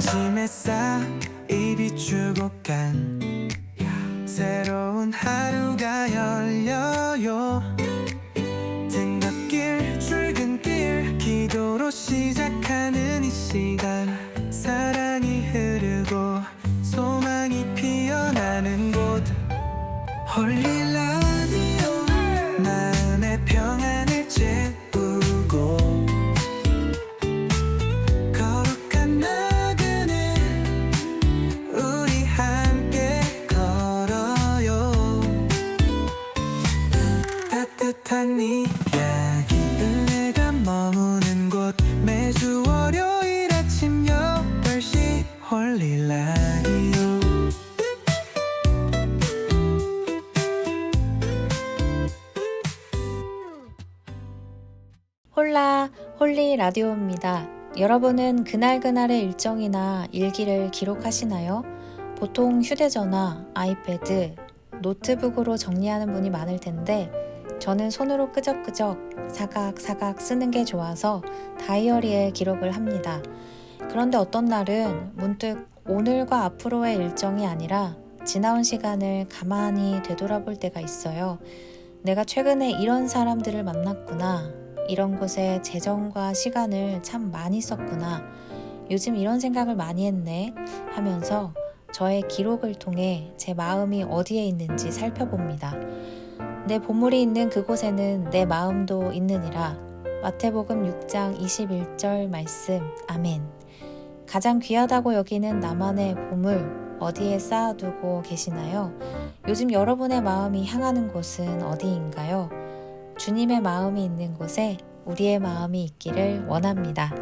아침 햇살 입이 비추고 간 새로운 하루가 열려요. 등굣길 출근길 기도로 시작하는 이 시간, 사랑이 흐르고 소망이 피어나는 곳 홀리 라디오, 마음의 평안을 채우고 거룩한 나그네 우리 함께 걸어요. 따뜻한 이야기, 은혜가 머무는 곳, 매주 월요일 아침 8시 홀리 라디오. 홀라 홀리 라디오입니다. 여러분은 그날그날의 일정이나 일기를 기록하시나요? 보통 휴대전화, 아이패드, 노트북으로 정리하는 분이 많을 텐데 저는 손으로 끄적끄적 사각사각 쓰는 게 좋아서 다이어리에 기록을 합니다. 그런데 어떤 날은 문득 오늘과 앞으로의 일정이 아니라 지나온 시간을 가만히 되돌아볼 때가 있어요. 내가 최근에 이런 사람들을 만났구나. 이런 곳에 재정과 시간을 참 많이 썼구나. 요즘 이런 생각을 많이 했네 하면서 저의 기록을 통해 제 마음이 어디에 있는지 살펴봅니다. 내 보물이 있는 그곳에는 내 마음도 있느니라. 마태복음 6장 21절 말씀. 아멘. 가장 귀하다고 여기는 나만의 보물 어디에 쌓아두고 계시나요? 요즘 여러분의 마음이 향하는 곳은 어디인가요? 주님의 마음이 있는 곳에 우리의 마음이 있기를 원합니다.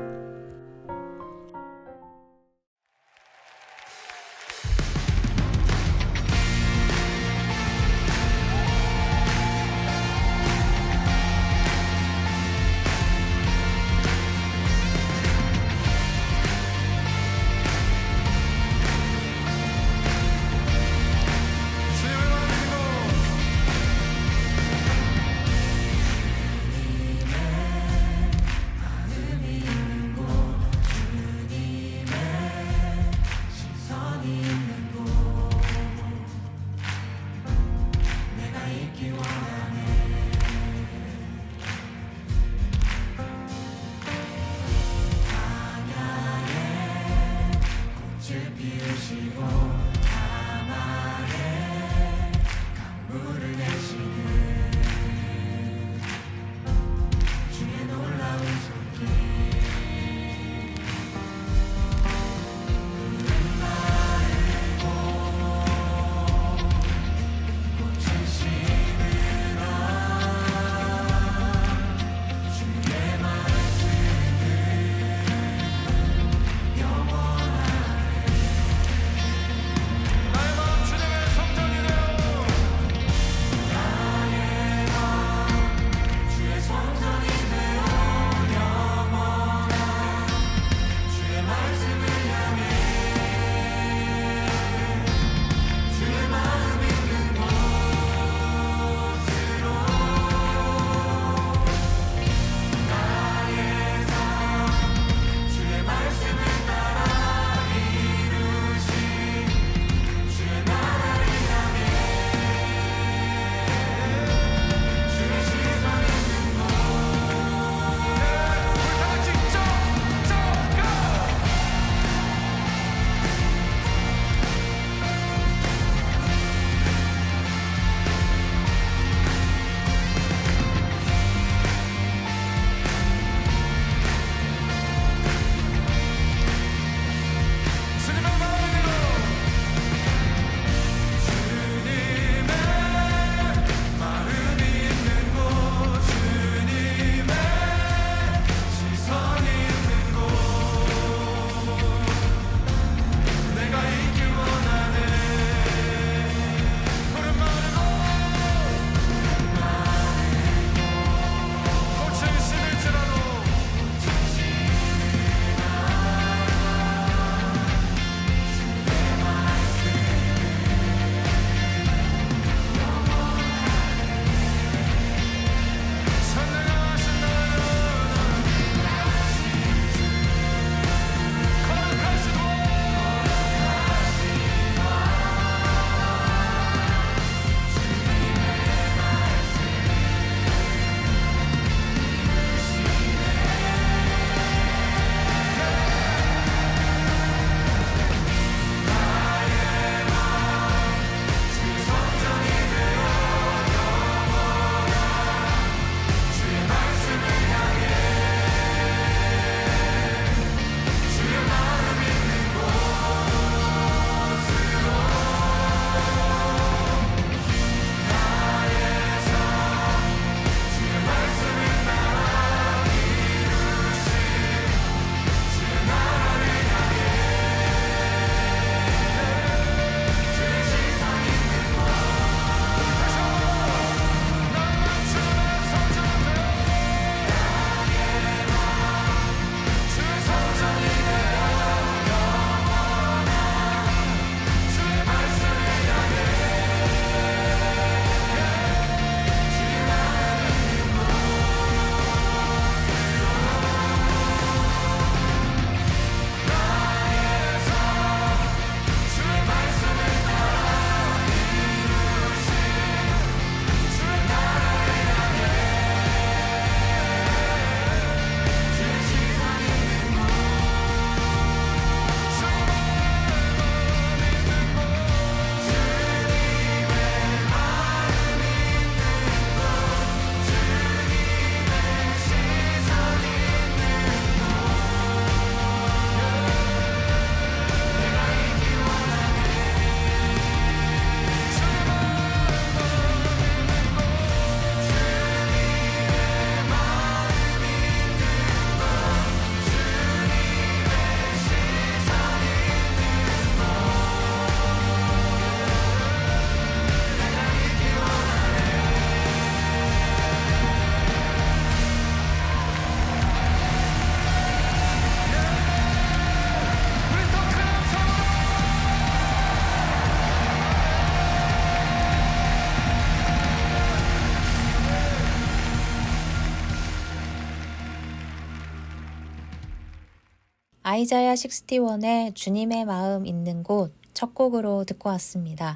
아이자야 61의 주님의 마음 있는 곳 첫 곡으로 듣고 왔습니다.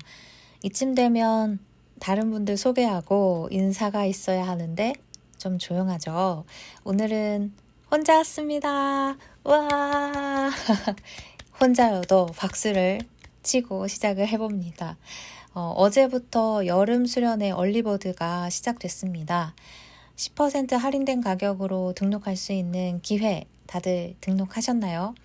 이쯤 되면 다른 분들 소개하고 인사가 있어야 하는데 좀 조용하죠. 오늘은 혼자 왔습니다. 와 혼자여도 박수를 치고 시작을 해봅니다. 어제부터 여름 수련회 얼리버드가 시작됐습니다. 10% 할인된 가격으로 등록할 수 있는 기회 다들 등록하셨나요?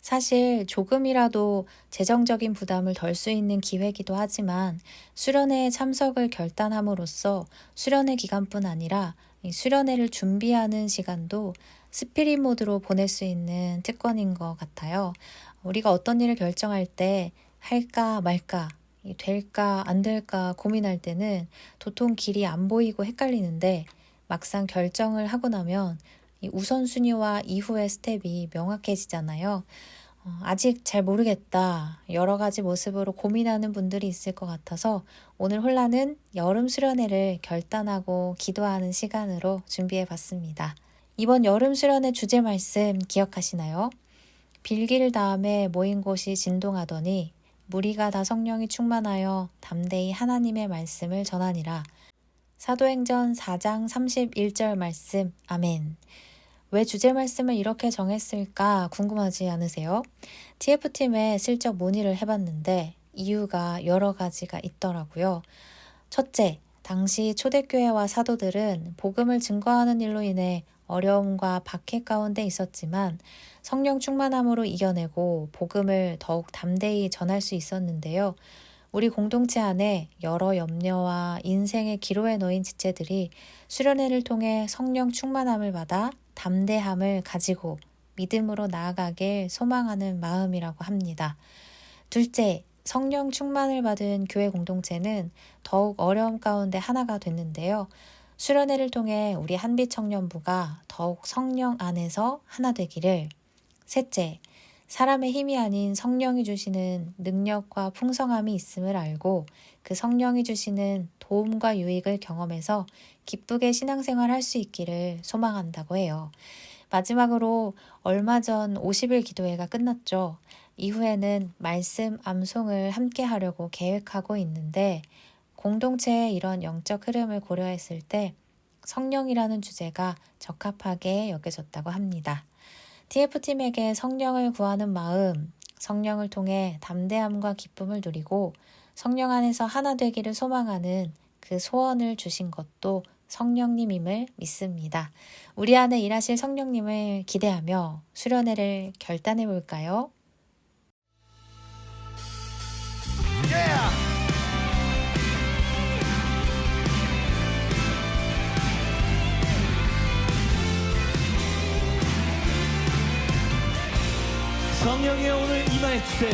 사실 조금이라도 재정적인 부담을 덜 수 있는 기회이기도 하지만 수련회에 참석을 결단함으로써 수련회 기간뿐 아니라 이 수련회를 준비하는 시간도 스피릿 모드로 보낼 수 있는 특권인 것 같아요. 우리가 어떤 일을 결정할 때 할까 말까, 될까 안 될까 고민할 때는 도통 길이 안 보이고 헷갈리는데 막상 결정을 하고 나면 이 우선순위와 이후의 스텝이 명확해지잖아요. 아직 잘 모르겠다. 여러 가지 모습으로 고민하는 분들이 있을 것 같아서 오늘 홀라는 여름 수련회를 결단하고 기도하는 시간으로 준비해 봤습니다. 이번 여름 수련회 주제 말씀 기억하시나요? 빌기를 다음에 모인 곳이 진동하더니 무리가 다 성령이 충만하여 담대히 하나님의 말씀을 전하니라. 사도행전 4장 31절 말씀. 아멘. 왜 주제 말씀을 이렇게 정했을까 궁금하지 않으세요? TF팀에 슬쩍 문의를 해봤는데 이유가 여러 가지가 있더라고요. 첫째, 당시 초대교회와 사도들은 복음을 증거하는 일로 인해 어려움과 박해 가운데 있었지만 성령 충만함으로 이겨내고 복음을 더욱 담대히 전할 수 있었는데요. 우리 공동체 안에 여러 염려와 인생의 기로에 놓인 지체들이 수련회를 통해 성령 충만함을 받아 담대함을 가지고 믿음으로 나아가길 소망하는 마음이라고 합니다. 둘째, 성령 충만을 받은 교회 공동체는 더욱 어려움 가운데 하나가 됐는데요. 수련회를 통해 우리 한빛 청년부가 더욱 성령 안에서 하나 되기를. 셋째, 사람의 힘이 아닌 성령이 주시는 능력과 풍성함이 있음을 알고 그 성령이 주시는 도움과 유익을 경험해서 기쁘게 신앙생활 할 수 있기를 소망한다고 해요. 마지막으로 얼마 전 50일 기도회가 끝났죠. 이후에는 말씀 암송을 함께 하려고 계획하고 있는데 공동체의 이런 영적 흐름을 고려했을 때 성령이라는 주제가 적합하게 여겨졌다고 합니다. TF팀에게 성령을 구하는 마음, 성령을 통해 담대함과 기쁨을 누리고 성령 안에서 하나 되기를 소망하는 그 소원을 주신 것도 성령님임을 믿습니다. 우리 안에 일하실 성령님을 기대하며 수련회를 결단해 볼까요? 성령이여 오늘 임하해 주세요.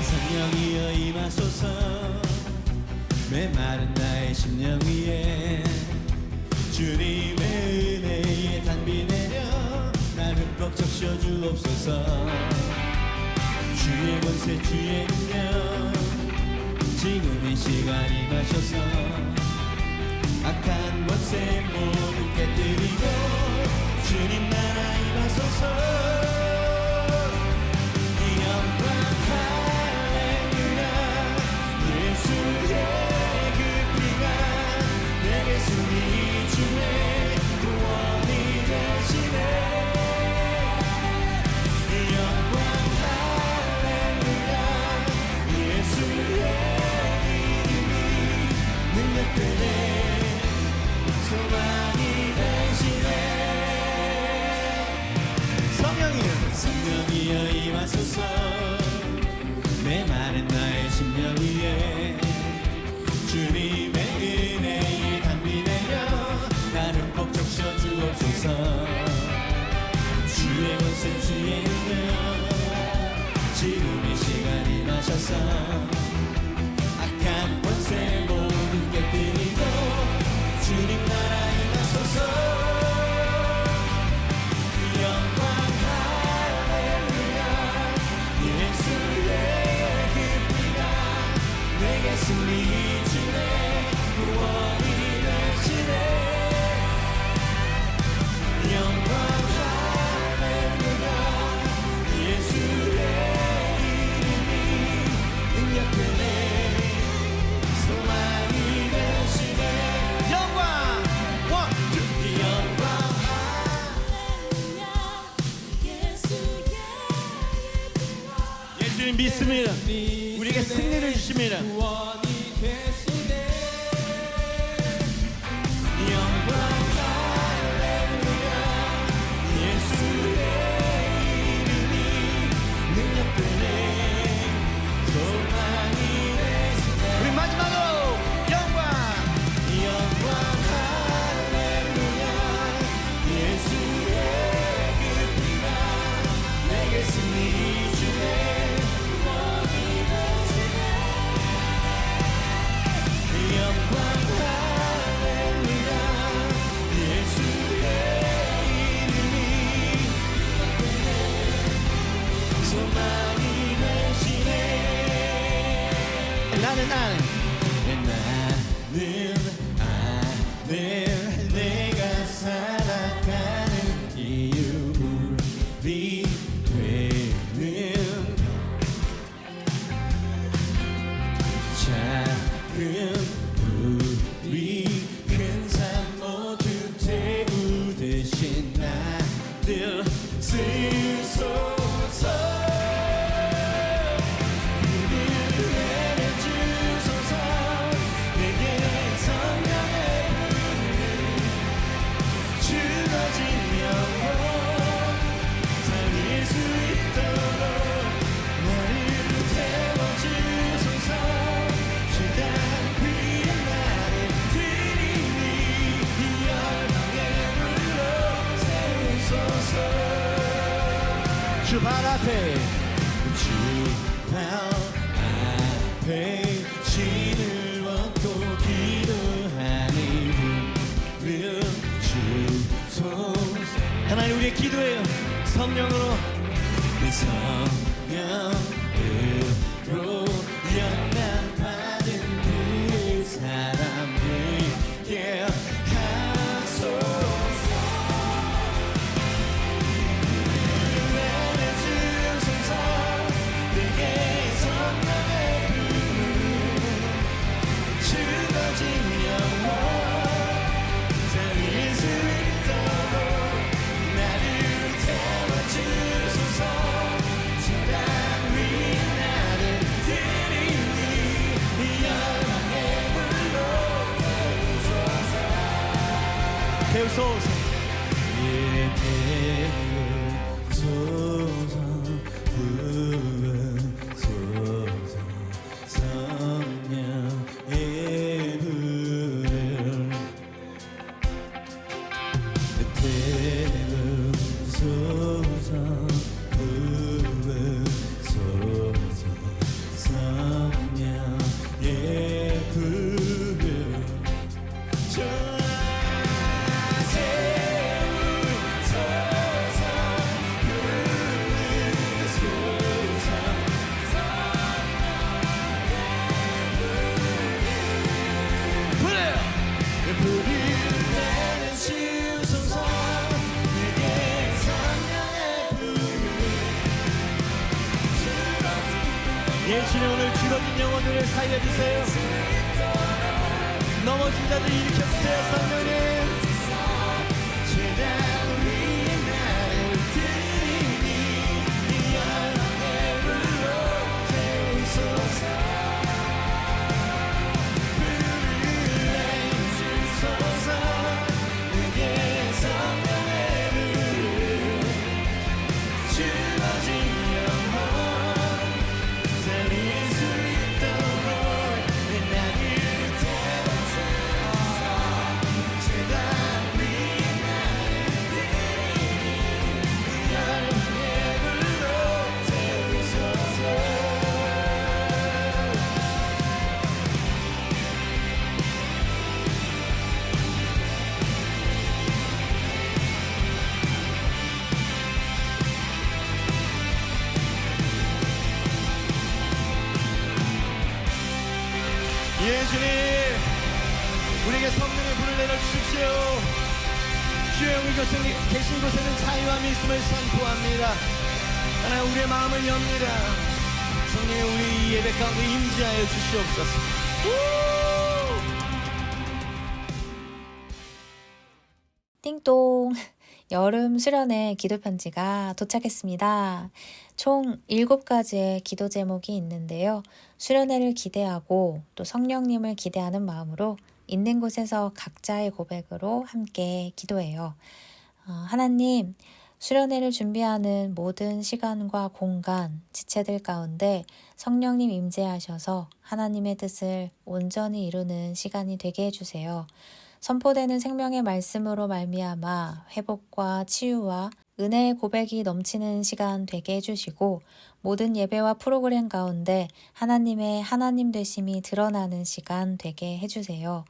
성령이여 임하소서. 메마른 나의 심령 위에 주님의 은혜에 단비 내려 날 흠뻑 적셔 주옵소서. 주의 권세 주의 능력 지금 이 시간 임하셔서 악한 권세 모두 깨뜨리고 주님 나라 임하소서. 성령이여 임하소서. 메마른 나의 심령 위에 주님의 은혜에 단비 내려 나를 꼭 적셔 주옵소서. 주의 권세 주의 능력 지금 이 시간 임하셔서 악한 권세 모두 깨뜨리고 주님 나라 임하소서. 믿습니다. 우리에게 승리를 주십니다. 구원이 되시네. 영광 할렐루야. 예수의 이름이 능력되네. 소망이 되시네. 우리 마지막으로 영광 할렐루야. 예수의 그 피가 내게 승리 주네. 구원이 되시네. 영광 할렐루야. 예수의 이름이 소망이 되시네. 나는 내가 살아가는 이유 우리 되는 작은 우리 큰 삶 모두 태우 대신 나를 쓰소서. 내려주소서. 내게 성령의 주어진 영혼 살릴 수 있도록 나를 태워주소서. 주단 위에 나를 드리니 이 열방의 물로 세우소서. 주 발 앞에 주 발 앞에 신을 얻고 기도하니 주소서. 하나님 우리의 기도예요. 성령으로 성령으로 영감 받은 그 사람들께 하소서. 내려주소서. 내게 성령의 주어진 영혼 살릴 수 있도록 나를 태워주소서. 주단 위에 나를 드리니 이 열방의 물로 배우소서. 태우소서. 부으소서. 성령의 불을 태우소서. 부으소서. 성령의 불을 예수님 오늘 죽어진 영혼들을 살려주세요. 넘어진 자들 일으켜주세요. 성령님 주단 위에 나를 드리니 이 열방의 물로 태우소서. 불을 내주소서. 내게 성령의 불을 주어진 영혼 살릴 수 있도록 나를 태워주소서. 주단 위에 나를 드리니 이 열방의 불로 태우소서. 예수님 우리에게 성령의 불을 내려주십시오. 주의 영이 계신 곳에는 자유와 믿음을 선포합니다. 하나님 우리의 마음을 엽니다. 성령의 우리 예배 가운데 임재하여 주시옵소서. 띵동. 여름 수련회 기도 편지가 도착했습니다. 총 7가지의 기도 제목이 있는데요. 수련회를 기대하고 또 성령님을 기대하는 마음으로 있는 곳에서 각자의 고백으로 함께 기도해요. 하나님, 수련회를 준비하는 모든 시간과 공간, 지체들 가운데 성령님 임재하셔서 하나님의 뜻을 온전히 이루는 시간이 되게 해주세요. 선포되는 생명의 말씀으로 말미암아 회복과 치유와 은혜의 고백이 넘치는 시간 되게 해주시고 모든 예배와 프로그램 가운데 하나님의 하나님 되심이 드러나는 시간 되게 해주세요.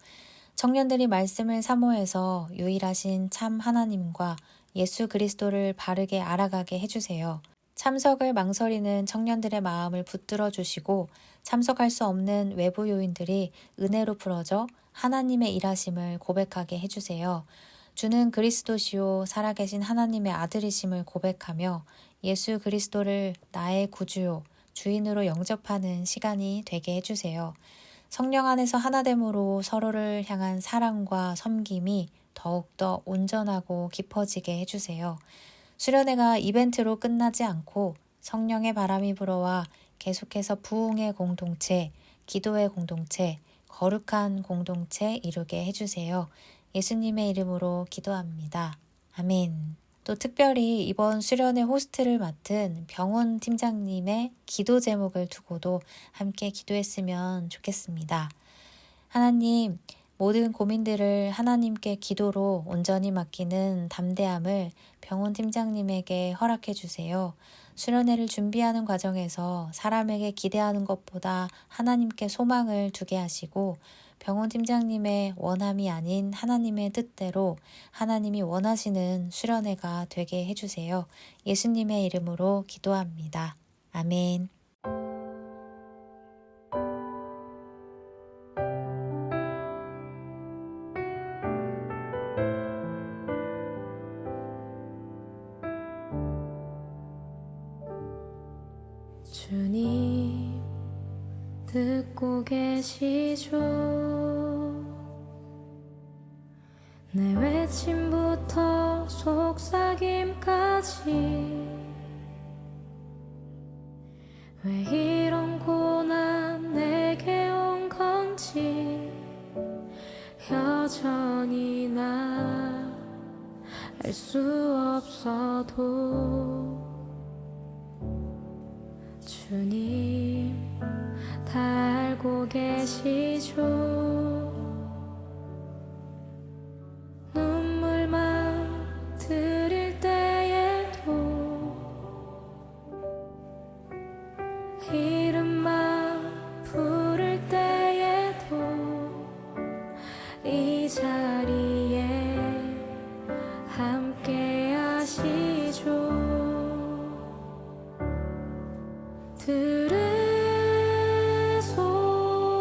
청년들이 말씀을 사모해서 유일하신 참 하나님과 예수 그리스도를 바르게 알아가게 해주세요. 참석을 망설이는 청년들의 마음을 붙들어 주시고 참석할 수 없는 외부 요인들이 은혜로 풀어져 하나님의 일하심을 고백하게 해주세요. 주는 그리스도시요 살아계신 하나님의 아들이심을 고백하며 예수 그리스도를 나의 구주요 주인으로 영접하는 시간이 되게 해주세요. 성령 안에서 하나됨으로 서로를 향한 사랑과 섬김이 더욱더 온전하고 깊어지게 해주세요. 수련회가 이벤트로 끝나지 않고 성령의 바람이 불어와 계속해서 부흥의 공동체, 기도의 공동체, 거룩한 공동체 이루게 해주세요. 예수님의 이름으로 기도합니다. 아멘. 또 특별히 이번 수련회 호스트를 맡은 병훈 팀장님의 기도 제목을 두고도 함께 기도했으면 좋겠습니다. 하나님, 모든 고민들을 하나님께 기도로 온전히 맡기는 담대함을 병훈 팀장님에게 허락해 주세요. 수련회를 준비하는 과정에서 사람에게 기대하는 것보다 하나님께 소망을 두게 하시고 병훈 팀장님의 원함이 아닌 하나님의 뜻대로 하나님이 원하시는 수련회가 되게 해주세요. 예수님의 이름으로 기도합니다. 아멘. 주님 듣고 계시죠? 내 외침부터 속삭임까지 왜 이런 고난 내게 온 건지 여전히 나 알 수 없어도 주님 다 알고 계시죠? 눈물만 드릴 때에도 이름만 부를 때에도 이 자리에 함께 하시죠.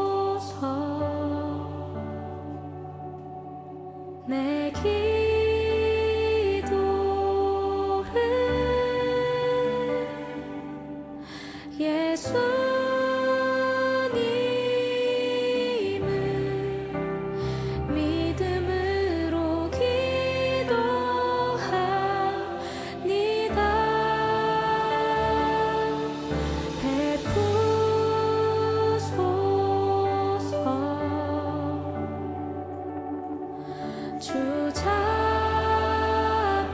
들으소서 내 기도를 예수님을 믿음으로 기도합니다. 주 자비를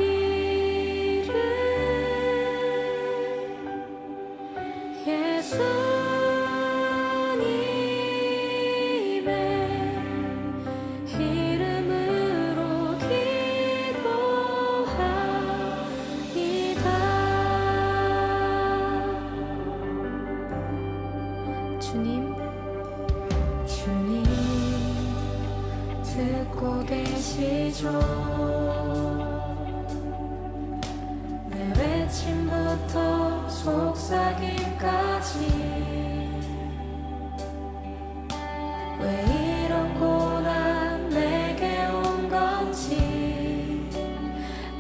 예수님의 이름으로 기도합니다. 주님 듣고 계시죠? 내 외침부터 속삭임까지 왜 이런 고난 내게 온 건지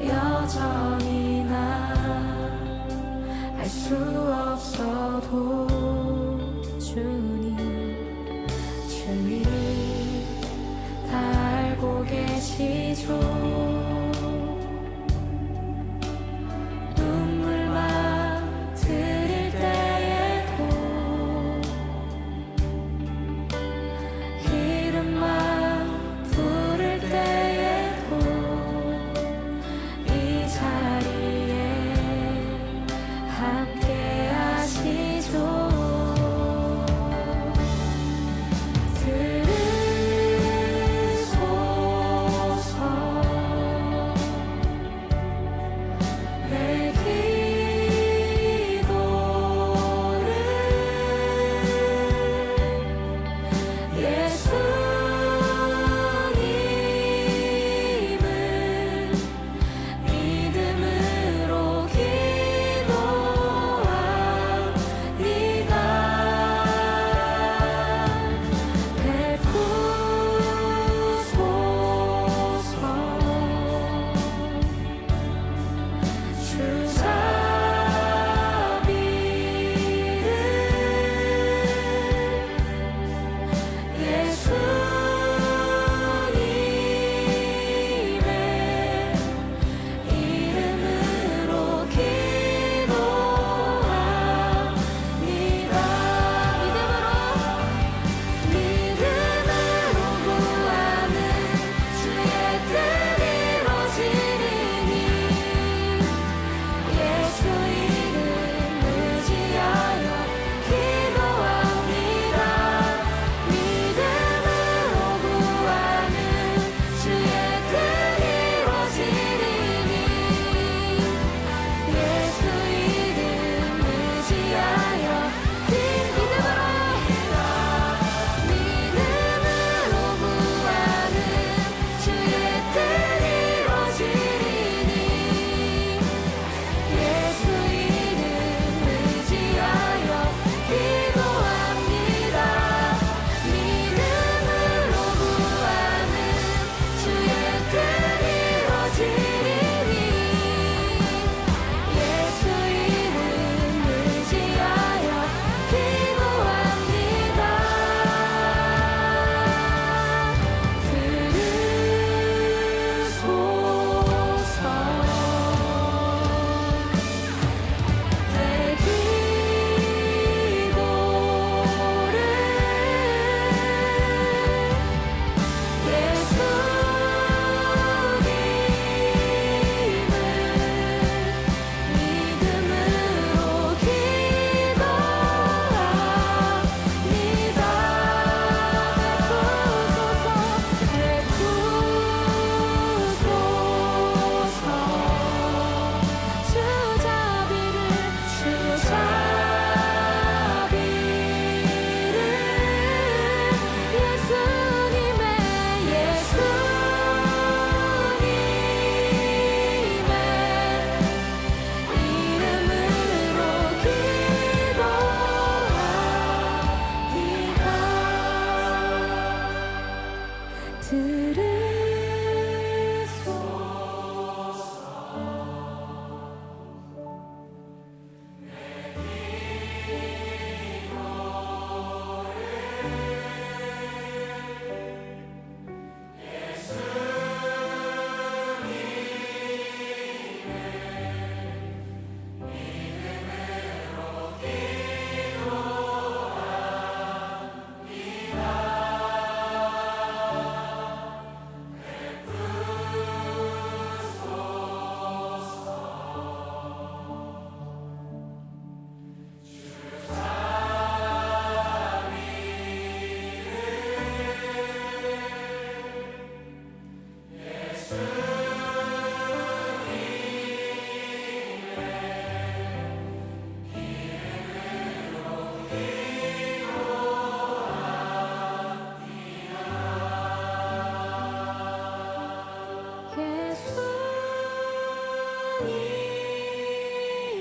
여전히 나 알 수 없어도 주님 다 알고 계시죠?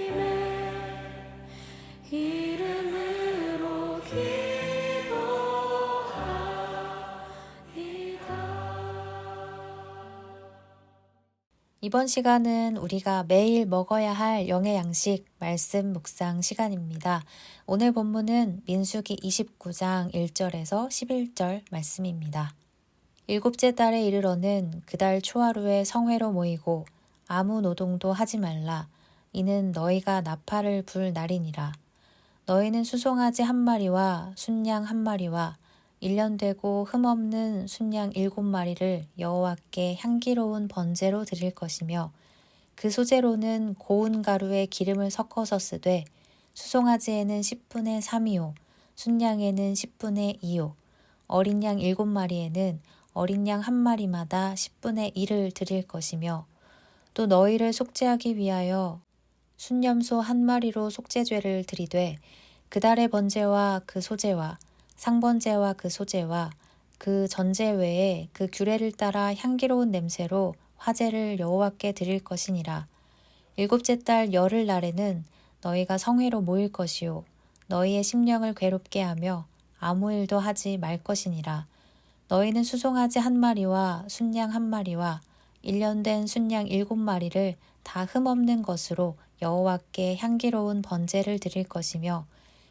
예수님의 이름으로 기도합니다. 이번 시간은 우리가 매일 먹어야 할 영의 양식 말씀 묵상 시간입니다. 오늘 본문은 민수기 29장 1절에서 11절 말씀입니다. 일곱째 달에 이르러는 그달 초하루에 성회로 모이고 아무 노동도 하지 말라. 이는 너희가 나팔을 불 날이니라. 너희는 수송아지 1마리와 순양 1마리와 1년 되고 흠없는 순양 7마리를 여호와께 향기로운 번제로 드릴 것이며 그 소제로는 고운 가루에 기름을 섞어서 쓰되 수송아지에는 10분의 3이요 순양에는 10분의 2요 어린 양 7마리에는 어린 양 1마리마다 10분의 1을 드릴 것이며 또 너희를 속죄하기 위하여 순염소 1마리로 속죄죄를 드리되 그달의 번제와 그 소제와 상번제와 그 소제와 그 전제 외에 그 규례를 따라 향기로운 냄새로 화제를 여호와께 드릴 것이니라. 일곱째 달 열흘 날에는 너희가 성회로 모일 것이요 너희의 심령을 괴롭게 하며 아무 일도 하지 말 것이니라. 너희는 수송아지 1마리와 순양 1마리와 1년 된 순양 7마리를 다 흠없는 것으로 여호와께 향기로운 번제를 드릴 것이며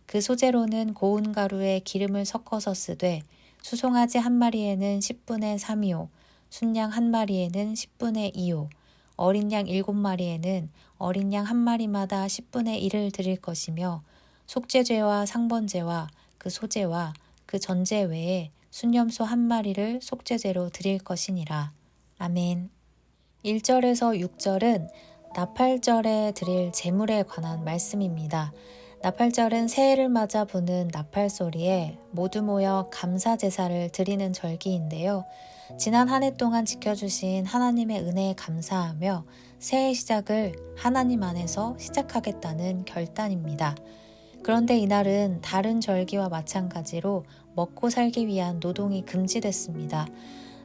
그 소제로는 고운 가루에 기름을 섞어서 쓰되 수송아지 1마리에는 10분의 3이요 순양 1마리에는 10분의 2요 어린 양 7마리에는 어린 양 1마리마다 10분의 1을 드릴 것이며 속죄죄와 상번제와 그 소제와 그 전제 외에 순염소 1마리를 속죄죄로 드릴 것이니라. 아멘. 1절에서 6절은 나팔절에 드릴 제물에 관한 말씀입니다. 나팔절은 새해를 맞아 부는 나팔 소리에 모두 모여 감사 제사를 드리는 절기인데요. 지난 한 해 동안 지켜주신 하나님의 은혜에 감사하며 새해 시작을 하나님 안에서 시작하겠다는 결단입니다. 그런데 이날은 다른 절기와 마찬가지로 먹고 살기 위한 노동이 금지됐습니다.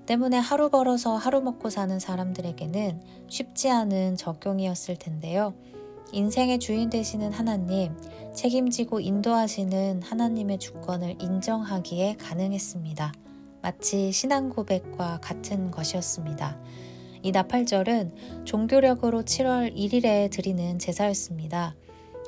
때문에 하루 벌어서 하루 먹고 사는 사람들에게는 쉽지 않은 적용이었을 텐데요. 인생의 주인 되시는 하나님, 책임지고 인도하시는 하나님의 주권을 인정하기에 가능했습니다. 마치 신앙 고백과 같은 것이었습니다. 이 나팔절은 종교력으로 7월 1일에 드리는 제사였습니다.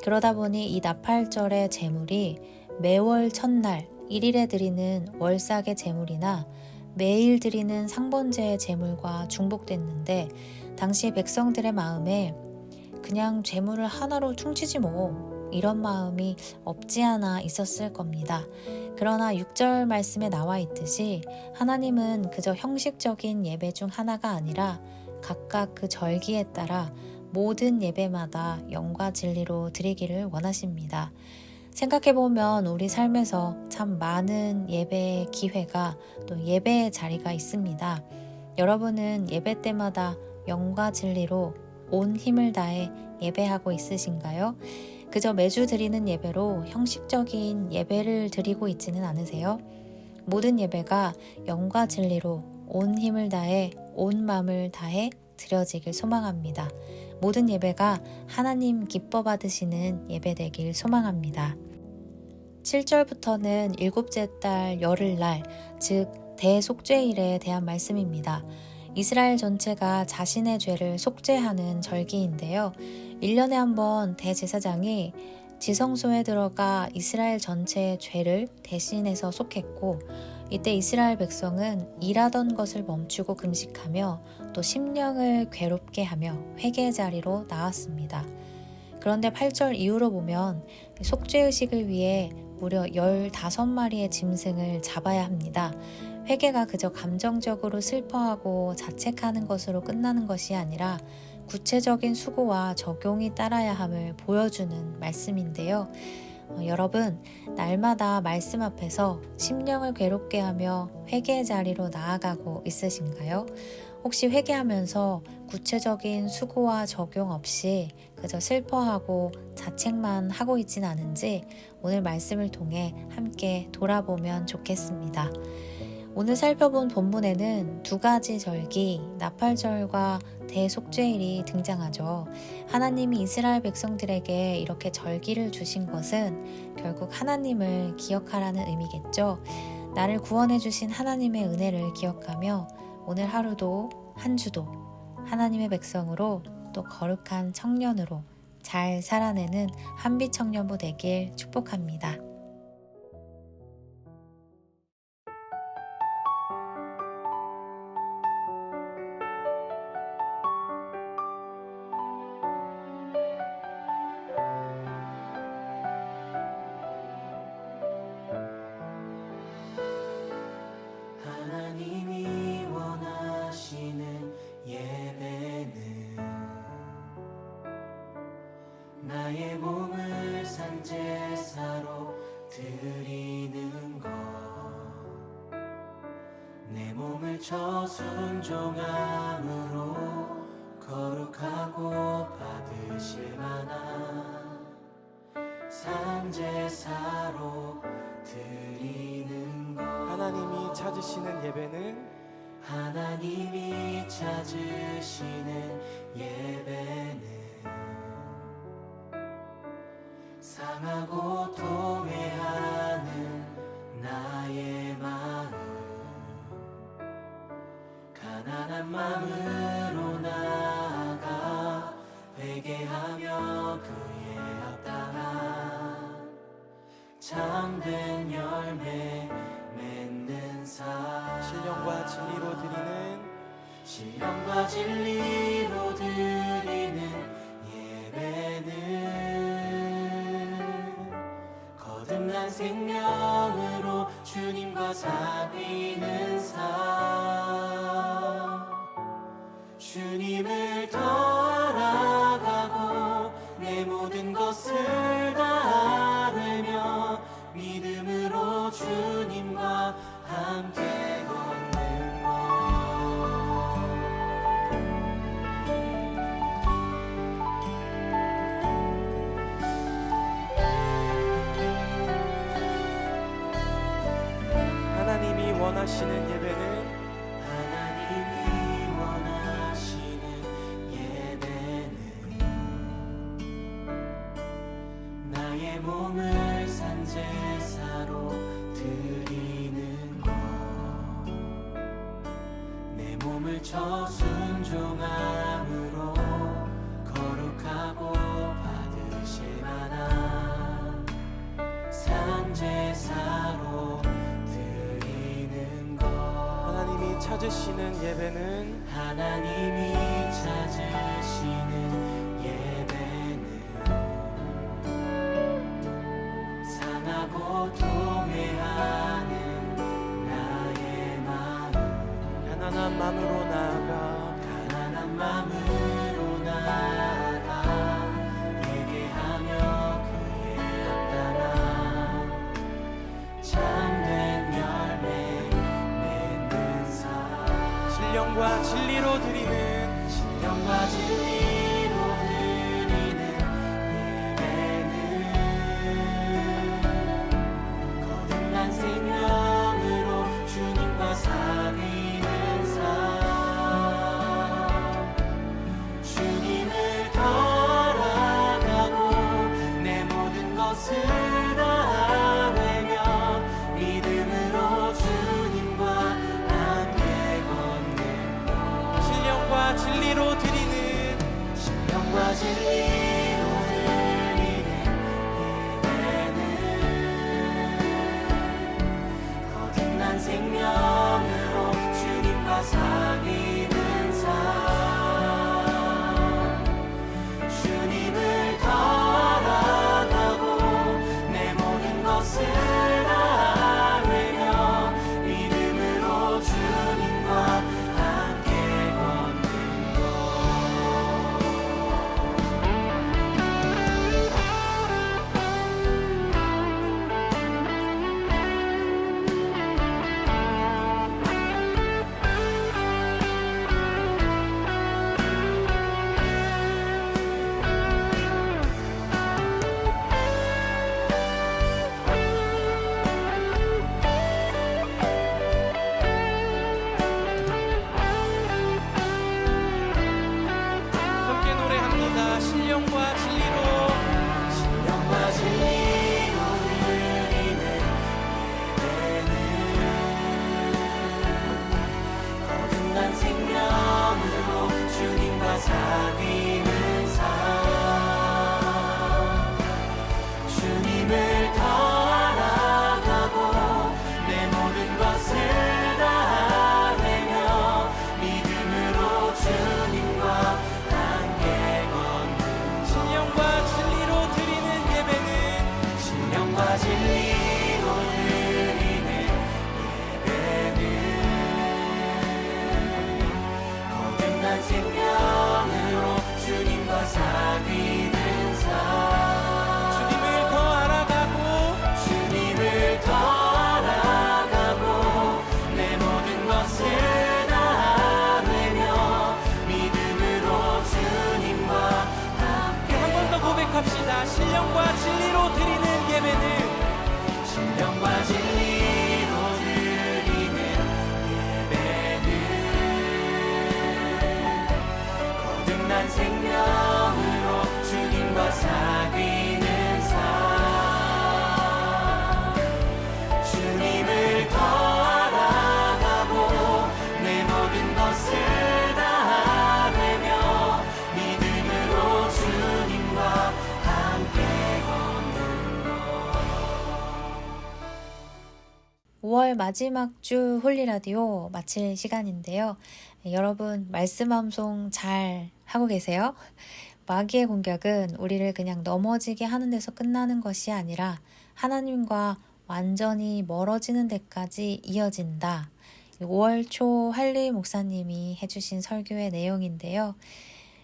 그러다 보니 이 나팔절의 제물이 매월 첫날 1일에 드리는 월삭의 제물이나 매일 드리는 상번제의 제물과 중복됐는데 당시 백성들의 마음에 그냥 제물을 하나로 퉁치지 뭐 이런 마음이 없지 않아 있었을 겁니다. 그러나 6절 말씀에 나와 있듯이 하나님은 그저 형식적인 예배 중 하나가 아니라 각각 그 절기에 따라 모든 예배마다 영과 진리로 드리기를 원하십니다. 생각해보면 우리 삶에서 참 많은 예배의 기회가 또 예배의 자리가 있습니다. 여러분은 예배 때마다 영과 진리로 온 힘을 다해 예배하고 있으신가요? 그저 매주 드리는 예배로 형식적인 예배를 드리고 있지는 않으세요? 모든 예배가 영과 진리로 온 힘을 다해 온 마음을 다해 드려지길 소망합니다. 모든 예배가 하나님 기뻐 받으시는 예배 되길 소망합니다. 7절부터는 일곱째 달 열흘날, 즉 대속죄일에 대한 말씀입니다. 이스라엘 전체가 자신의 죄를 속죄하는 절기인데요. 1년에 한 번 대제사장이 지성소에 들어가 이스라엘 전체의 죄를 대신해서 속했고, 이때 이스라엘 백성은 일하던 것을 멈추고 금식하며 또 심령을 괴롭게 하며 회개 자리로 나왔습니다. 그런데 8절 이후로 보면 속죄의식을 위해 무려 15마리의 짐승을 잡아야 합니다. 회개가 그저 감정적으로 슬퍼하고 자책하는 것으로 끝나는 것이 아니라 구체적인 수고와 적용이 따라야 함을 보여주는 말씀인데요. 여러분, 날마다 말씀 앞에서 심령을 괴롭게 하며 회개의 자리로 나아가고 있으신가요? 혹시 회개하면서 구체적인 수고와 적용 없이 그저 슬퍼하고 자책만 하고 있진 않은지 오늘 말씀을 통해 함께 돌아보면 좋겠습니다. 오늘 살펴본 본문에는 두 가지 절기, 나팔절과 대속죄일이 등장하죠. 하나님이 이스라엘 백성들에게 이렇게 절기를 주신 것은 결국 하나님을 기억하라는 의미겠죠. 나를 구원해 주신 하나님의 은혜를 기억하며 오늘 하루도 한 주도 하나님의 백성으로 또 거룩한 청년으로 잘 살아내는 한빛 청년부 되길 축복합니다. 하나님이 원하시는 예배는 나의 몸을 산제사로 드리는 것, 내 몸을 저순종함으로 거룩하고 받으실 만한 산제사로 드리는 것. 하나님이 찾으시는 예배는 하나님이 찾으시는 예배는 상하고 통회하는 나의 마음, 가난한 마음으로 나아가 회개하며 그의 합당한 참된 열매 맺는 삶, 신령과 진리로 드리는 신령과 진리로 드리는 예배는 거듭난 생명으로 주님과 사귀는 삶, 주님을 더 알아가고 내 모든 것을 다하며 믿음으로 주님과 함께 걷는 것. 하나님이 원하시는 예배는 하나님이 원하시는 예배는 나의 몸을 산제사로 드리는 것, 내 몸을 저순종함으로 거룩하고 받으실 만한 산제사로 드리는 것. 하나님이 찾으시는 예배는 하나님이 찾으시는 예배는 상하고 통회하는 나의 마음, 가난한 마음으로 나아가 가난한 마음으로 나아가 회개하며 그의 합당한 참된 열매 맺는 삶, 신령과 진리로 드리는 신령과 진리로 드리는 예배는 거듭난 생명으로 주님과 사귀는 삶, 주님을 더 알아가고 내 모든 것을 다하며 믿음으로 주님과 신령과 진리로 드리는 신령과 진리로 드리는 예배는 거듭난 생명으로 주님과 사귀는 삶 주님을 더 알아가고 내 모든 것을 다하며 믿음으로 주님과 함께 걷는 함께 노래합니다. 신령과 진리로 신령과 진리로 드리는 예배는 거듭난 생명으로 주님과 사귀는 삶 주님을 더 알아가고 내 모든 것을 다하며 믿음으로 주님과 함께 걷는 신령과 진리로 드리는 예배는 신령과 진리로 드리는 예배는 거듭난 생명으로 주님과 사귀는 삶 주님을 더 알아가고 주님을 더 알아가고 내 모든 것을 다하며 믿음으로 주님과 함께 한 번 더 고백합시다. 신령과 진리로 드리는 예배는 신령과 진리로 드리는 예배는 거듭난 생명으로 주님과 사귀는 삶 주님을 더 알아가고 내 모든 것을 다하며 믿음으로 주님과 함께 걷는 5월 마지막 주 홀리라디오 마칠 시간인데요. 여러분 말씀 암송 잘 하고 계세요? 마귀의 공격은 우리를 그냥 넘어지게 하는 데서 끝나는 것이 아니라 하나님과 완전히 멀어지는 데까지 이어진다. 5월 초 할리 목사님이 해주신 설교의 내용인데요.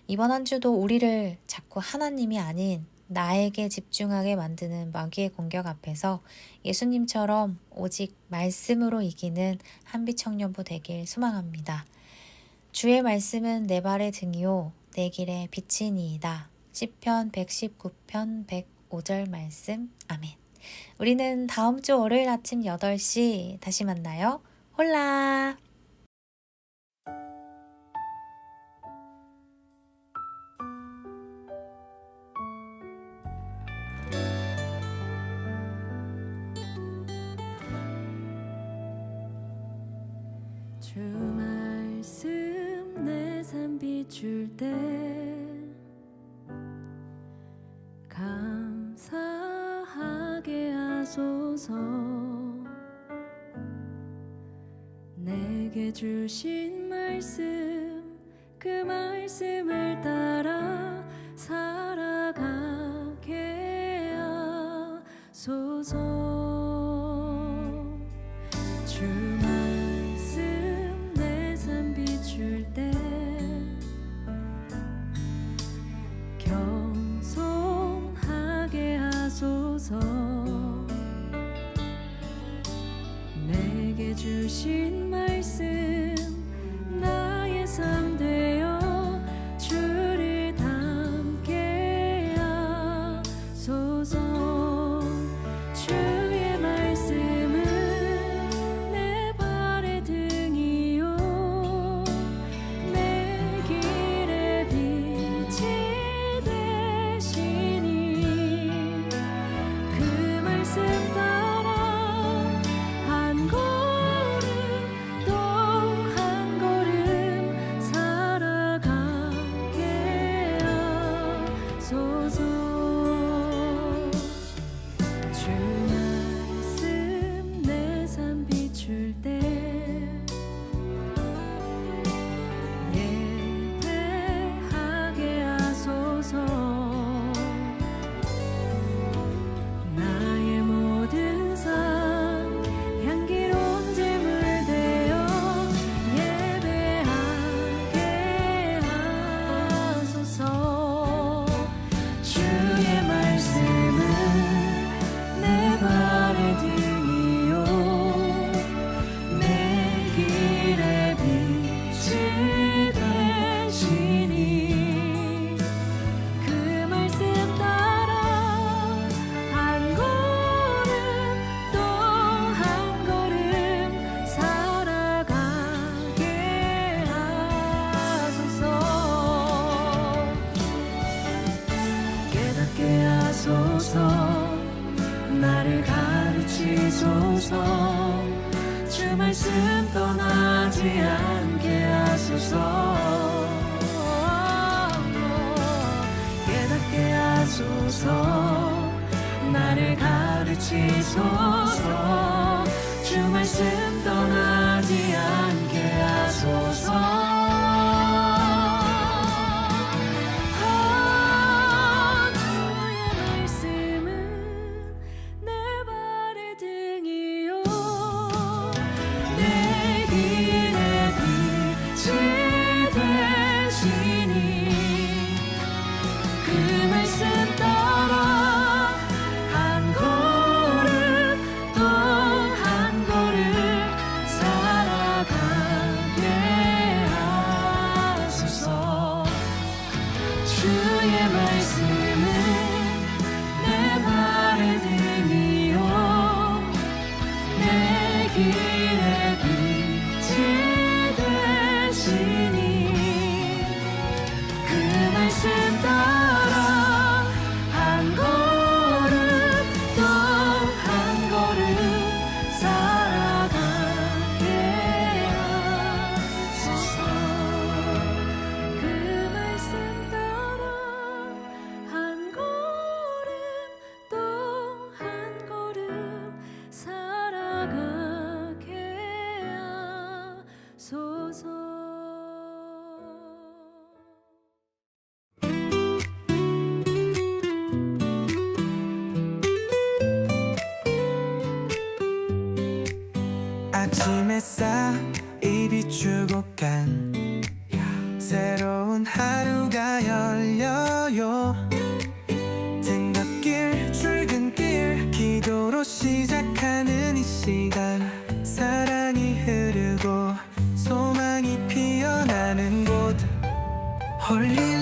이번 한 주도 우리를 자꾸 하나님이 아닌 나에게 집중하게 만드는 마귀의 공격 앞에서 예수님처럼 오직 말씀으로 이기는 한빛 청년부 되길 소망합니다. 주의 말씀은 내 발의 등이요 내 길의 빛이니이다. 시편 119편 105절 말씀. 아멘. 우리는 다음 주 월요일 아침 8시 다시 만나요. 홀라! 주 말씀 내 삶 비출 때 감사하게 하소서. 내게 주신 말씀 그 말씀을 따라 살아가게 하소서. 주 말씀 내 삶 비출 때 겸손하게 하소서. 내게 주신 말씀 나의 삶 되어 주를 닮게 하소서. 주의 말씀은 내 발의 등이요 내 길의 빛이 되시니 그 말씀 따라 한 걸음 또 한 걸음 하소서 주 말씀 떠나지 않게 하소서 주의 말씀은 내 발의 등이요 내 길의 빛이 되시니 그 말씀 따라 한 걸음 또 한 걸음 살아가게 하소서 주의 말씀은 내 발의 등이요 내 길의 빛이 되시니 그 말씀 따라 한 걸음 또 한 걸음 살아가게 하소서 그 말씀 따라 한 걸음 또 한 걸음 살아가게 하소서 아침 햇살 입이 비추고 간 새로운 하루가 열려요 등굣길 출근길 기도로 시작하는 이 시간 사랑이 흐르고 소망이 피어나는 곳 홀린